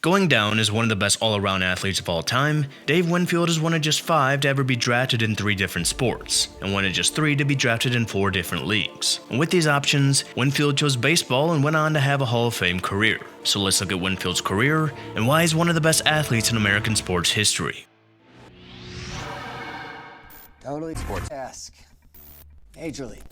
Going down as one of the best all-around athletes of all time, Dave Winfield is one of just 5 to ever be drafted in 3 different sports, and one of just 3 to be drafted in 4 different leagues. And with these options, Winfield chose baseball and went on to have a Hall of Fame career. So let's look at Winfield's career and why he's one of the best athletes in American sports history. Totally sports-esque. Major League.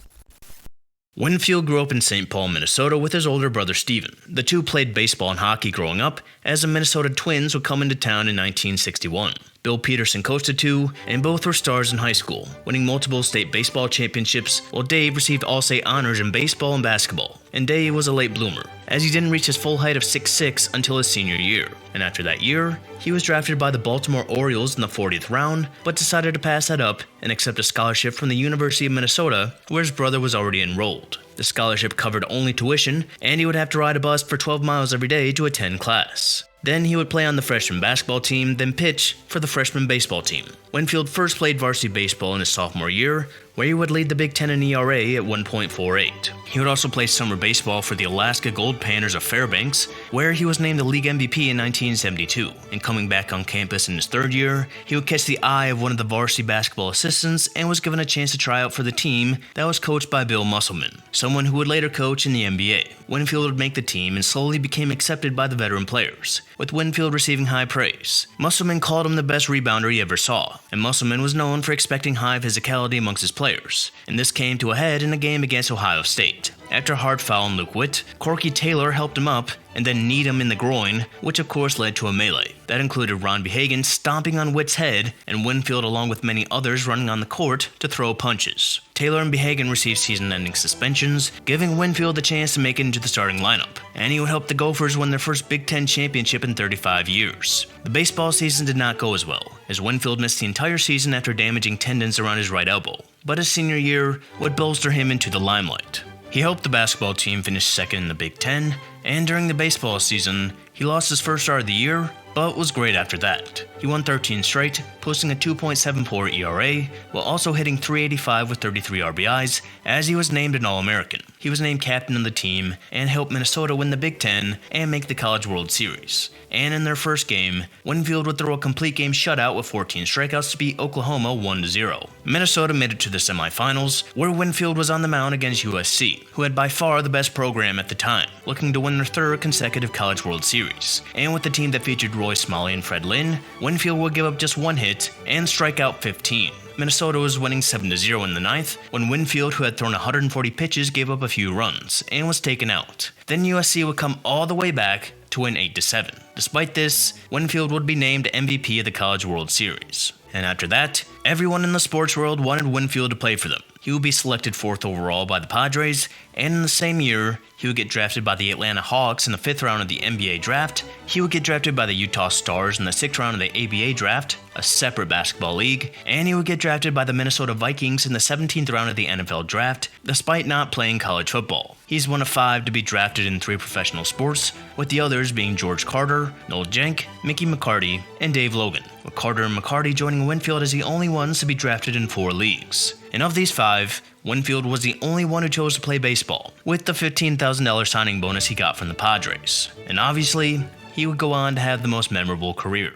Winfield grew up in St. Paul, Minnesota with his older brother Steven. The two played baseball and hockey growing up, as the Minnesota Twins would come into town in 1961. Bill Peterson coached the two, and both were stars in high school, winning multiple state baseball championships, while Dave received all-state honors in baseball and basketball. And Dave was a late bloomer, as he didn't reach his full height of 6'6" until his senior year. And after that year, he was drafted by the Baltimore Orioles in the 40th round, but decided to pass that up and accept a scholarship from the University of Minnesota, where his brother was already enrolled. The scholarship covered only tuition, and he would have to ride a bus for 12 miles every day to attend class. Then he would play on the freshman basketball team, then pitch for the freshman baseball team. Winfield first played varsity baseball in his sophomore year, where he would lead the Big Ten in ERA at 1.48. He would also play summer baseball for the Alaska Gold Panthers of Fairbanks, where he was named the league MVP in 1972. And coming back on campus in his 3rd year, he would catch the eye of one of the varsity basketball assistants and was given a chance to try out for the team that was coached by Bill Musselman, someone who would later coach in the NBA. Winfield would make the team and slowly became accepted by the veteran players, with Winfield receiving high praise. Musselman called him the best rebounder he ever saw, and Musselman was known for expecting high physicality amongst his players, and this came to a head in a game against Ohio State. After a hard foul on Luke Witt, Corky Taylor helped him up and then kneed him in the groin, which of course led to a melee. That included Ron Behagen stomping on Witt's head and Winfield along with many others running on the court to throw punches. Taylor and Behagen received season-ending suspensions, giving Winfield the chance to make it into the starting lineup, and he would help the Gophers win their first Big Ten championship in 35 years. The baseball season did not go as well, as Winfield missed the entire season after damaging tendons around his right elbow, but his senior year would bolster him into the limelight. He helped the basketball team finish 2nd in the Big Ten, and during the baseball season, he lost his first start of the year, but was great after that. He won 13 straight, posting a 2.74 ERA, while also hitting .385 with 33 RBIs, as he was named an All-American. He was named captain of the team, and helped Minnesota win the Big Ten and make the College World Series. And in their first game, Winfield would throw a complete game shutout with 14 strikeouts to beat Oklahoma 1-0. Minnesota made it to the semifinals, where Winfield was on the mound against USC, who had by far the best program at the time, looking to win their 3rd consecutive College World Series. And with the team that featured Roy Smalley and Fred Lynn, Winfield would give up just 1 hit and strike out 15. Minnesota was winning 7-0 in the 9th, when Winfield, who had thrown 140 pitches, gave up a few runs and was taken out. Then USC would come all the way back to win 8-7. Despite this, Winfield would be named MVP of the College World Series. And after that, everyone in the sports world wanted Winfield to play for them. He would be selected 4th overall by the Padres, and in the same year, he would get drafted by the Atlanta Hawks in the 5th round of the NBA draft. He would get drafted by the Utah Stars in the 6th round of the ABA draft, a separate basketball league, and he would get drafted by the Minnesota Vikings in the 17th round of the NFL draft, despite not playing college football. He's one of 5 to be drafted in 3 professional sports, with the others being George Carter, Noel Jenk, Mickey McCarty, and Dave Logan, with Carter and McCarty joining Winfield as the only ones to be drafted in 4 leagues. And of these 5, Winfield was the only one who chose to play baseball, with the $15,000 signing bonus he got from the Padres. And obviously, he would go on to have the most memorable career.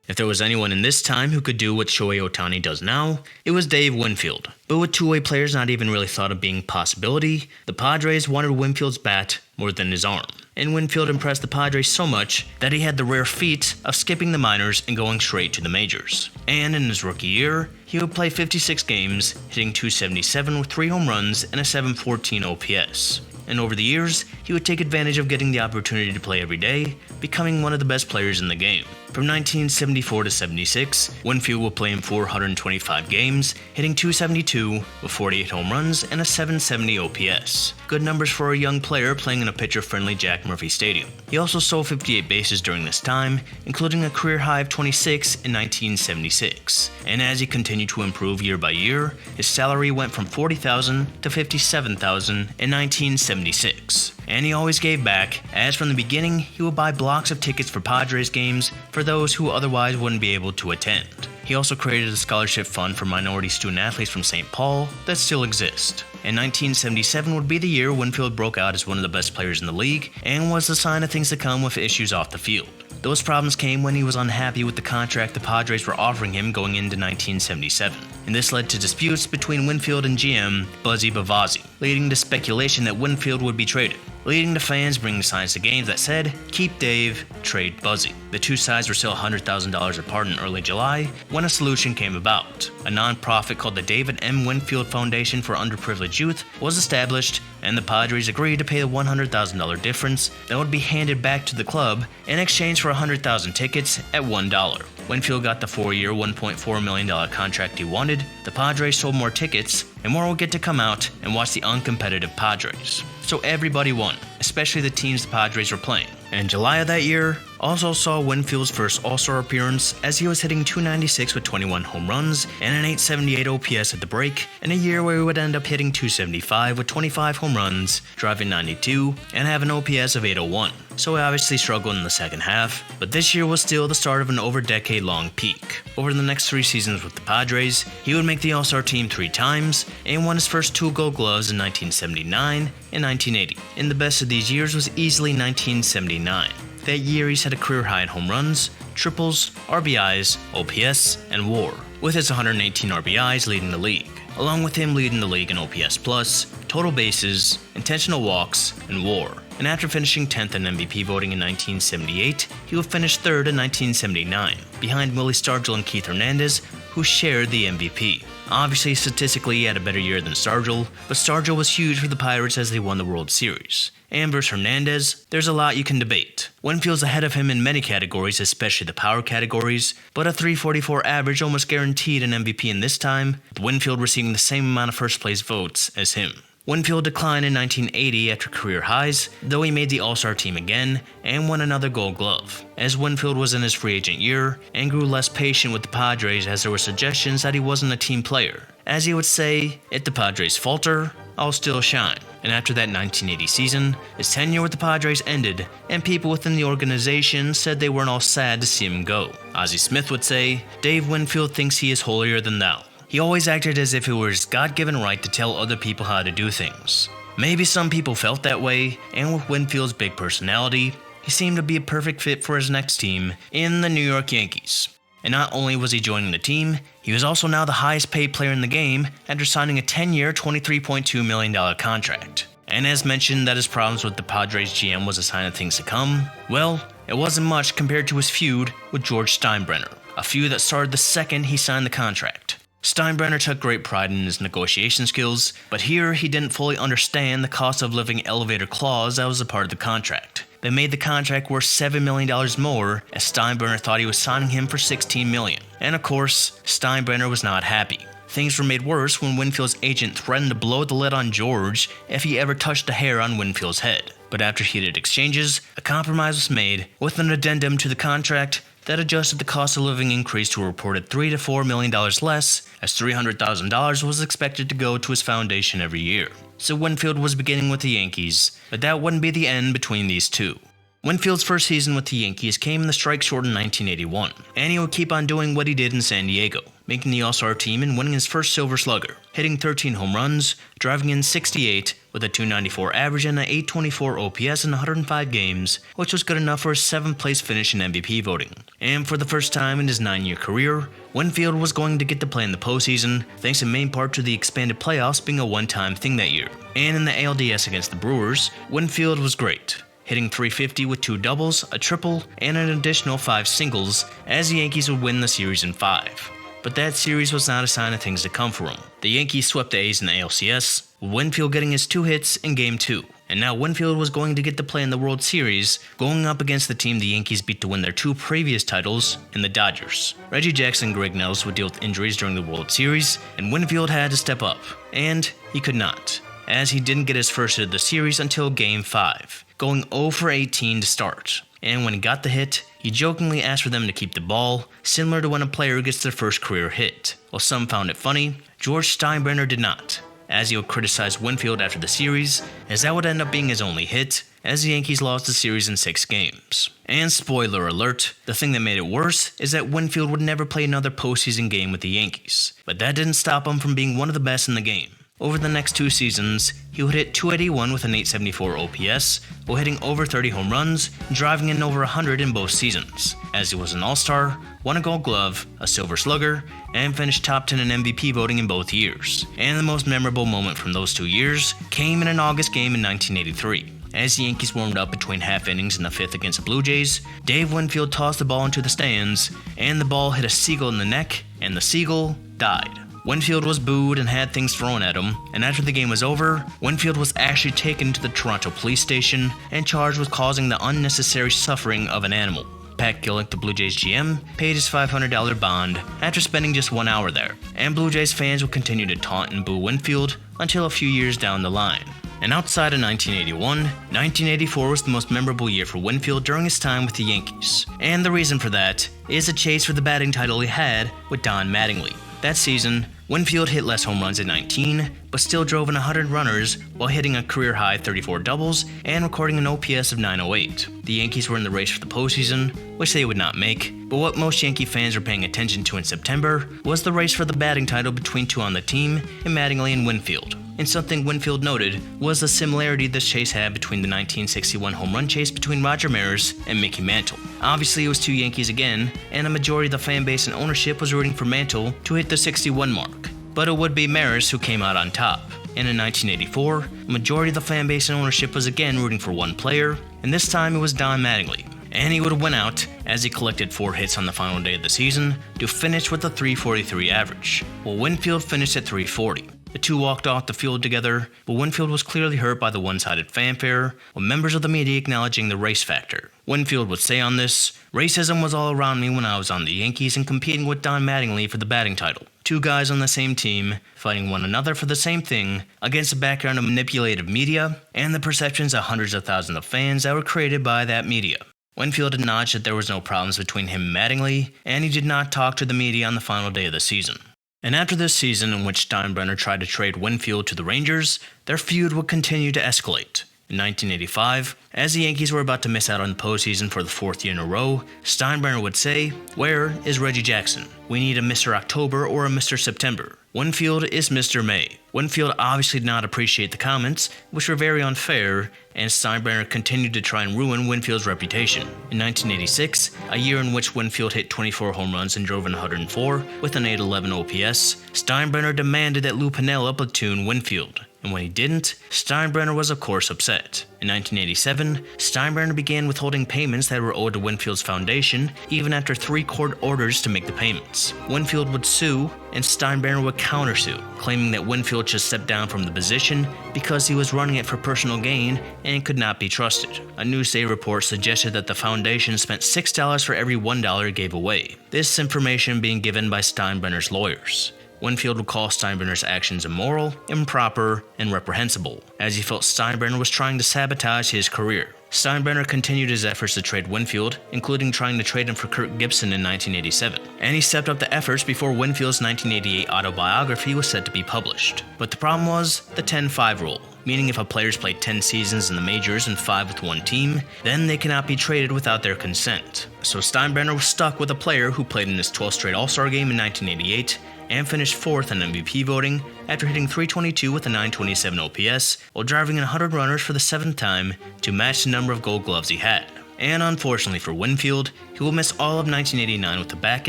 If there was anyone in this time who could do what Shohei Ohtani does now, it was Dave Winfield. But with two-way players not even really thought of being a possibility, the Padres wanted Winfield's bat more than his arm. And Winfield impressed the Padres so much that he had the rare feat of skipping the minors and going straight to the majors. And in his rookie year, he would play 56 games, hitting .277 with 3 home runs and a .714 OPS. And over the years, he would take advantage of getting the opportunity to play every day, becoming one of the best players in the game. From 1974 to 76, Winfield would play in 425 games, hitting .272 with 48 home runs and a .770 OPS. Good numbers for a young player playing in a pitcher-friendly Jack Murphy Stadium. He also stole 58 bases during this time, including a career high of 26 in 1976. And as he continued to improve year by year, his salary went from $40,000 to $57,000 in 1976. And he always gave back, as from the beginning, he would buy blocks of tickets for Padres games for those who otherwise wouldn't be able to attend. He also created a scholarship fund for minority student athletes from St. Paul that still exists. And 1977 would be the year Winfield broke out as one of the best players in the league and was the sign of things to come with issues off the field. Those problems came when he was unhappy with the contract the Padres were offering him going into 1977, and this led to disputes between Winfield and GM Buzzy Bavazzi, leading to speculation that Winfield would be traded, leading to fans bringing signs to games that said, "Keep Dave, trade Buzzy." The two sides were still $100,000 apart in early July when a solution came about. A non-profit called the David M. Winfield Foundation for Underprivileged Youth was established, and the Padres agreed to pay the $100,000 difference that would be handed back to the club in exchange for 100,000 tickets at $1. Winfield got the 4-year, $1.4 million contract he wanted. The Padres sold more tickets, and more will get to come out and watch the uncompetitive Padres. So everybody won, especially the teams the Padres were playing. And July of that year also saw Winfield's first All-Star appearance as he was hitting .296 with 21 home runs and an .878 OPS at the break, in a year where he would end up hitting .275 with 25 home runs, driving 92, and have an OPS of .801. So he obviously struggled in the second half, but this year was still the start of an over-decade-long peak. Over the next 3 seasons with the Padres, he would make the All-Star team 3 times and won his first 2 Gold Gloves in 1979 and 1980. And the best of these years was easily 1979. That year he set a career high in home runs, triples, RBIs, OPS, and WAR, with his 118 RBIs leading the league, along with him leading the league in OPS+, total bases, intentional walks, and WAR. And after finishing 10th in MVP voting in 1978, he would finish 3rd in 1979, behind Willie Stargell and Keith Hernandez, who shared the MVP. Obviously, statistically, he had a better year than Stargell, but Stargell was huge for the Pirates as they won the World Series. And versus Hernandez, there's a lot you can debate. Winfield's ahead of him in many categories, especially the power categories, but a .344 average almost guaranteed an MVP in this time, with Winfield receiving the same amount of first-place votes as him. Winfield declined in 1980 after career highs, though he made the All-Star team again and won another Gold Glove, as Winfield was in his free agent year and grew less patient with the Padres as there were suggestions that he wasn't a team player. As he would say, "If the Padres falter, I'll still shine." And after that 1980 season, his tenure with the Padres ended, and people within the organization said they weren't all sad to see him go. Ozzie Smith would say, "Dave Winfield thinks he is holier than thou. He always acted as if it were his God-given right to tell other people how to do things." Maybe some people felt that way, and with Winfield's big personality, he seemed to be a perfect fit for his next team in the New York Yankees. And not only was he joining the team, he was also now the highest paid player in the game after signing a 10-year, $23.2 million contract. And as mentioned that his problems with the Padres GM was a sign of things to come, well, it wasn't much compared to his feud with George Steinbrenner, a feud that started the second he signed the contract. Steinbrenner took great pride in his negotiation skills, but here he didn't fully understand the cost of living elevator clause that was a part of the contract. They made the contract worth $7 million more, as Steinbrenner thought he was signing him for $16 million. And of course, Steinbrenner was not happy. Things were made worse when Winfield's agent threatened to blow the lid on George if he ever touched a hair on Winfield's head. But after heated exchanges, a compromise was made with an addendum to the contract that adjusted the cost of living increase to a reported $3 to $4 million less, as $300,000 was expected to go to his foundation every year. So Winfield was beginning with the Yankees, but that wouldn't be the end between these two. Winfield's first season with the Yankees came in the strike short in 1981, and he would keep on doing what he did in San Diego, making the All-Star team and winning his first Silver Slugger, hitting 13 home runs, driving in 68 with a .294 average and an .824 OPS in 105 games, which was good enough for a 7th place finish in MVP voting. And for the first time in his 9-year career, Winfield was going to get to play in the postseason, thanks in main part to the expanded playoffs being a one-time thing that year. And in the ALDS against the Brewers, Winfield was great, hitting .350 with 2 doubles, a triple, and an additional 5 singles, as the Yankees would win the series in 5. But that series was not a sign of things to come for him. The Yankees swept the A's in the ALCS, with Winfield getting his 2 hits in Game 2. And now Winfield was going to get to play in the World Series, going up against the team the Yankees beat to win their 2 previous titles in the Dodgers. Reggie Jackson and Greg Nettles would deal with injuries during the World Series, and Winfield had to step up. And he could not, as he didn't get his first hit of the series until Game 5, going 0 for 18 to start. And when he got the hit, he jokingly asked for them to keep the ball, similar to when a player gets their first career hit. While some found it funny, George Steinbrenner did not, as he would criticize Winfield after the series, as that would end up being his only hit, as the Yankees lost the series in 6 games. And spoiler alert, the thing that made it worse is that Winfield would never play another postseason game with the Yankees, but that didn't stop him from being one of the best in the game. Over the next 2 seasons, he would hit .281 with an .874 OPS, while hitting over 30 home runs, driving in over 100 in both seasons, as he was an All-Star, won a Gold Glove, a Silver Slugger, and finished top 10 in MVP voting in both years. And the most memorable moment from those 2 years came in an August game in 1983. As the Yankees warmed up between half innings in the 5th against the Blue Jays, Dave Winfield tossed the ball into the stands, and the ball hit a seagull in the neck, and the seagull died. Winfield was booed and had things thrown at him, and after the game was over, Winfield was actually taken to the Toronto police station and charged with causing the unnecessary suffering of an animal. Pat Gillick, the Blue Jays GM, paid his $500 bond after spending just 1 hour there, and Blue Jays fans would continue to taunt and boo Winfield until a few years down the line. And outside of 1981, 1984 was the most memorable year for Winfield during his time with the Yankees. And the reason for that is a chase for the batting title he had with Don Mattingly. That season, Winfield hit less home runs at 19, but still drove in 100 runners while hitting a career-high 34 doubles and recording an OPS of .908. The Yankees were in the race for the postseason, which they would not make, but what most Yankee fans were paying attention to in September was the race for the batting title between 2 on the team in Mattingly and Winfield. And something Winfield noted was the similarity this chase had between the 1961 home run chase between Roger Maris and Mickey Mantle. Obviously, it was 2 Yankees again, and a majority of the fan base and ownership was rooting for Mantle to hit the 61 mark. But it would be Maris who came out on top. And in 1984, the majority of the fan base and ownership was again rooting for one player, and this time it was Don Mattingly. And he would have went out as he collected 4 hits on the final day of the season to finish with a .343 average, while Winfield finished at .340. The two walked off the field together, but Winfield was clearly hurt by the one-sided fanfare, with members of the media acknowledging the race factor. Winfield would say on this, "Racism was all around me when I was on the Yankees and competing with Don Mattingly for the batting title. 2 guys on the same team, fighting one another for the same thing, against a background of manipulative media, and the perceptions of hundreds of thousands of fans that were created by that media." Winfield acknowledged that there was no problems between him and Mattingly, and he did not talk to the media on the final day of the season. And after this season in which Steinbrenner tried to trade Winfield to the Rangers, their feud would continue to escalate. In 1985, as the Yankees were about to miss out on the postseason for the 4th year in a row, Steinbrenner would say, "Where is Reggie Jackson? We need a Mr. October or a Mr. September. Winfield is Mr. May." Winfield obviously did not appreciate the comments, which were very unfair, and Steinbrenner continued to try and ruin Winfield's reputation. In 1986, a year in which Winfield hit 24 home runs and drove in 104 with an .811 OPS, Steinbrenner demanded that Lou Piniella platoon Winfield. And when he didn't, Steinbrenner was of course upset. In 1987, Steinbrenner began withholding payments that were owed to Winfield's foundation, even after 3 court orders to make the payments. Winfield would sue, and Steinbrenner would countersue, claiming that Winfield should step down from the position because he was running it for personal gain and could not be trusted. A Newsday report suggested that the foundation spent $6 for every $1 it gave away, this information being given by Steinbrenner's lawyers. Winfield would call Steinbrenner's actions immoral, improper, and reprehensible, as he felt Steinbrenner was trying to sabotage his career. Steinbrenner continued his efforts to trade Winfield, including trying to trade him for Kirk Gibson in 1987, and he stepped up the efforts before Winfield's 1988 autobiography was set to be published. But the problem was the 10-5 rule, meaning if a player's played 10 seasons in the majors and 5 with one team, then they cannot be traded without their consent. So Steinbrenner was stuck with a player who played in his 12th straight All-Star game in 1988, and finished 4th in MVP voting after hitting .322 with a .927 OPS while driving in 100 runners for the 7th time to match the number of Gold Gloves he had. And unfortunately for Winfield, he will miss all of 1989 with a back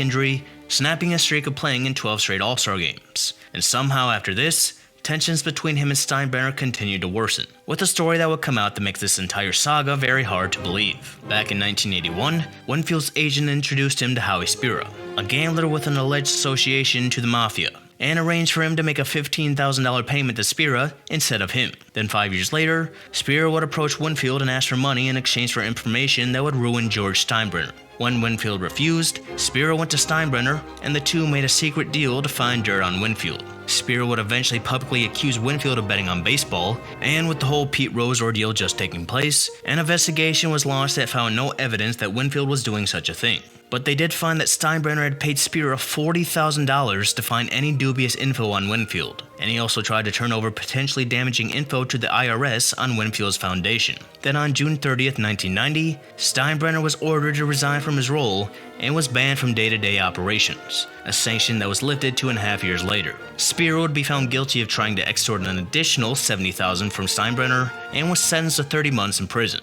injury, snapping a streak of playing in 12 straight All-Star games. And somehow after this, tensions between him and Steinbrenner continued to worsen, with a story that would come out that makes this entire saga very hard to believe. Back in 1981, Winfield's agent introduced him to Howie Spira, a gambler with an alleged association to the Mafia, and arranged for him to make a $15,000 payment to Spira instead of him. Then 5 years later, Spira would approach Winfield and ask for money in exchange for information that would ruin George Steinbrenner. When Winfield refused, Spira went to Steinbrenner, and the two made a secret deal to find dirt on Winfield. Spira would eventually publicly accuse Winfield of betting on baseball, and with the whole Pete Rose ordeal just taking place, an investigation was launched that found no evidence that Winfield was doing such a thing. But they did find that Steinbrenner had paid Spear $40,000 to find any dubious info on Winfield, and he also tried to turn over potentially damaging info to the IRS on Winfield's foundation. Then on June 30th, 1990, Steinbrenner was ordered to resign from his role and was banned from day-to-day operations, a sanction that was lifted 2.5 years later. Spear would be found guilty of trying to extort an additional $70,000 from Steinbrenner and was sentenced to 30 months in prison.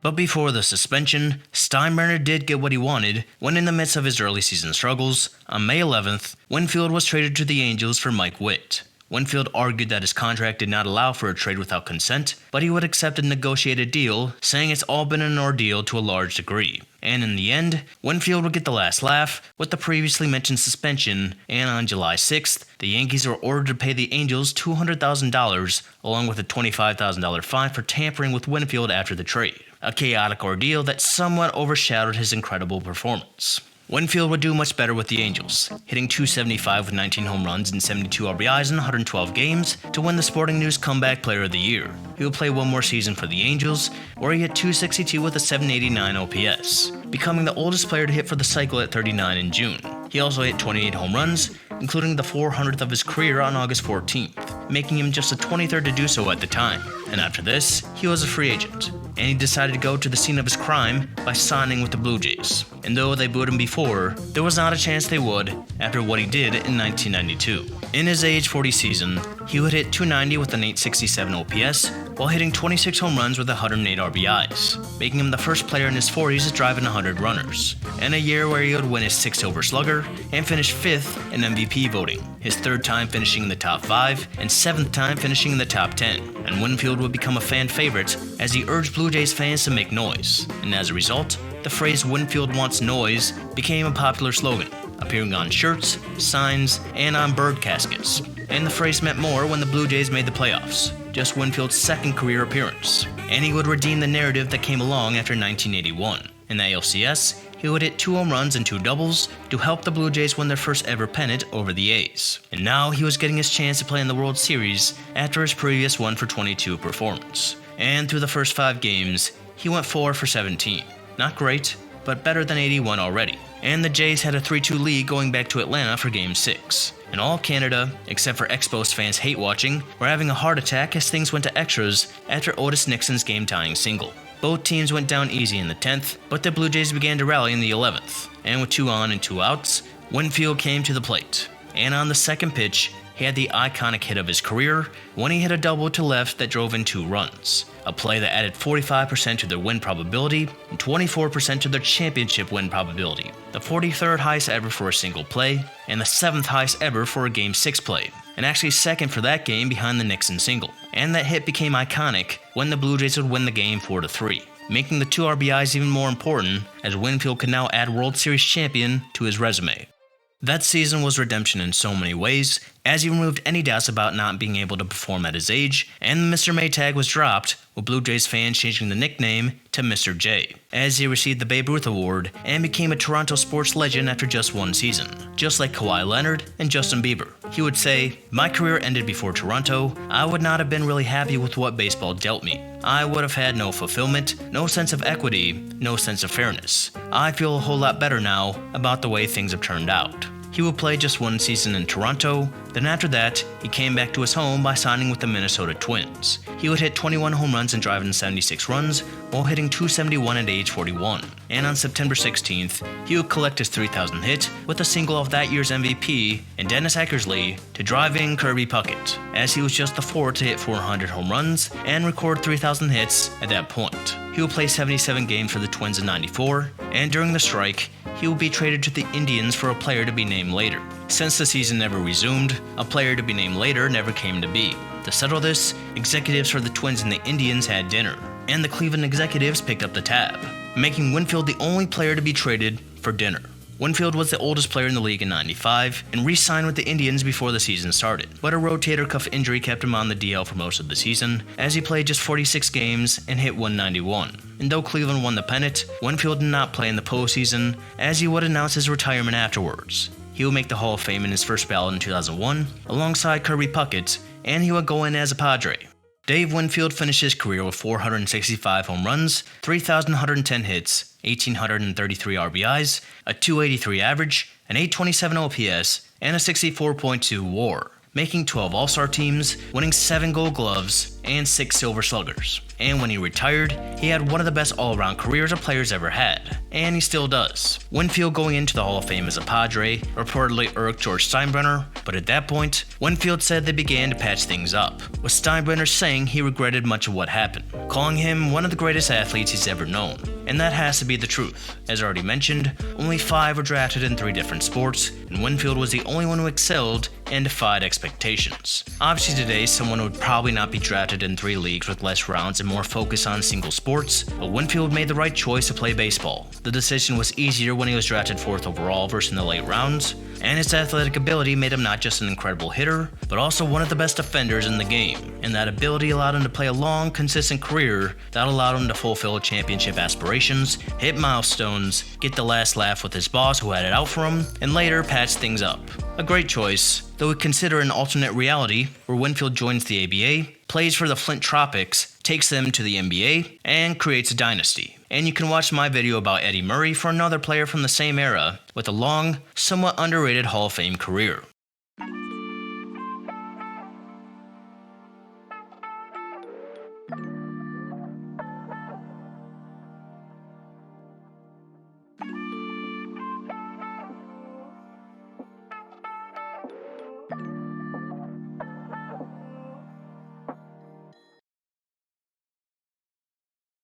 But before the suspension, Steinbrenner did get what he wanted when, in the midst of his early season struggles, on May 11th, Winfield was traded to the Angels for Mike Witt. Winfield argued that his contract did not allow for a trade without consent, but he would accept a negotiated deal, saying it's all been an ordeal to a large degree. And in the end, Winfield would get the last laugh with the previously mentioned suspension, and on July 6th, the Yankees were ordered to pay the Angels $200,000 along with a $25,000 fine for tampering with Winfield after the trade, a chaotic ordeal that somewhat overshadowed his incredible performance. Winfield would do much better with the Angels, hitting .275 with 19 home runs and 72 RBIs in 112 games to win the Sporting News Comeback Player of the Year. He would play one more season for the Angels, where he hit .262 with a .789 OPS, becoming the oldest player to hit for the cycle at 39 in June. He also hit 28 home runs, including the 400th of his career on August 14th, making him just the 23rd to do so at the time. And after this, he was a free agent, and he decided to go to the scene of his crime by signing with the Blue Jays. And though they booed him before, there was not a chance they would after what he did in 1992. In his age 40 season, he would hit .290 with an .867 OPS, while hitting 26 home runs with 108 RBIs, making him the first player in his 40s to drive in 100 runners, and a year where he would win his 6th Silver Slugger and finish 5th in MVP voting, his 3rd time finishing in the top 5 and 7th time finishing in the top 10, and Winfield would become a fan favorite as he urged Blue Jays fans to make noise, and as a result, the phrase "Winfield wants noise" became a popular slogan, appearing on shirts, signs, and on bird caskets. And the phrase meant more when the Blue Jays made the playoffs, just Winfield's 2nd career appearance, and he would redeem the narrative that came along after 1981. In the ALCS, he would hit 2 home runs and 2 doubles to help the Blue Jays win their first ever pennant over the A's. And now he was getting his chance to play in the World Series after his previous 1-for-22 performance. And through the first 5 games, he went 4 for 17. Not great, but better than 81 already. And the Jays had a 3-2 lead going back to Atlanta for Game 6. And all Canada, except for Expos fans hate watching, were having a heart attack as things went to extras after Otis Nixon's game-tying single. Both teams went down easy in the 10th, but the Blue Jays began to rally in the 11th. And with 2 on and 2 outs, Winfield came to the plate. And on the second pitch, he had the iconic hit of his career when he hit a double to left that drove in 2 runs, a play that added 45% to their win probability and 24% to their championship win probability, the 43rd highest ever for a single play, and the 7th highest ever for a Game 6 play, and actually 2nd for that game behind the Nixon single. And that hit became iconic when the Blue Jays would win the game 4-3, making the 2 RBIs even more important as Winfield could now add World Series champion to his resume. That season was redemption in so many ways, as he removed any doubts about not being able to perform at his age, and the Mr. May tag was dropped, with Blue Jays fans changing the nickname to Mr. J, as he received the Babe Ruth Award and became a Toronto sports legend after just 1 season, just like Kawhi Leonard and Justin Bieber. He would say, "My career ended before Toronto. I would not have been really happy with what baseball dealt me. I would have had no fulfillment, no sense of equity, no sense of fairness. I feel a whole lot better now about the way things have turned out." He would play just 1 season in Toronto, then after that, he came back to his home by signing with the Minnesota Twins. He would hit 21 home runs and drive in 76 runs, while hitting .271 at age 41. And on September 16th, he would collect his 3,000th hit with a single of that year's MVP and Dennis Eckersley to drive in Kirby Puckett, as he was just the 4th to hit 400 home runs and record 3,000 hits at that point. He would play 77 games for the Twins in '94, and during the strike, he would be traded to the Indians for a player to be named later. Since the season never resumed, a player to be named later never came to be. To settle this, executives for the Twins and the Indians had dinner, and the Cleveland executives picked up the tab, making Winfield the only player to be traded for dinner. Winfield was the oldest player in the league in '95 and re-signed with the Indians before the season started, but a rotator cuff injury kept him on the DL for most of the season, as he played just 46 games and hit .191. And though Cleveland won the pennant, Winfield did not play in the postseason, as he would announce his retirement afterwards. He would make the Hall of Fame in his first ballot in 2001, alongside Kirby Puckett, and he would go in as a Padre. Dave Winfield finished his career with 465 home runs, 3,110 hits, 1,833 RBIs, a .283 average, an .827 OPS, and a 64.2 WAR, making 12 All-Star teams, winning 7 Gold Gloves, and 6 Silver Sluggers. And when he retired, he had one of the best all-around careers a player's ever had, and he still does. Winfield going into the Hall of Fame as a Padre reportedly irked George Steinbrenner, but at that point, Winfield said they began to patch things up, with Steinbrenner saying he regretted much of what happened, calling him one of the greatest athletes he's ever known. And that has to be the truth. As already mentioned, only 5 were drafted in 3 different sports, and Winfield was the only one who excelled and defied expectations. Obviously today, someone would probably not be drafted in 3 leagues with less rounds and more focus on single sports, but Winfield made the right choice to play baseball. The decision was easier when he was drafted 4th overall versus in the late rounds, and his athletic ability made him not just an incredible hitter, but also one of the best defenders in the game, and that ability allowed him to play a long, consistent career that allowed him to fulfill championship aspirations, hit milestones, get the last laugh with his boss who had it out for him, and later patch things up. A great choice, though we consider an alternate reality where Winfield joins the ABA, plays for the Flint Tropics, takes them to the NBA, and creates a dynasty. And you can watch my video about Eddie Murray for another player from the same era with a long, somewhat underrated Hall of Fame career.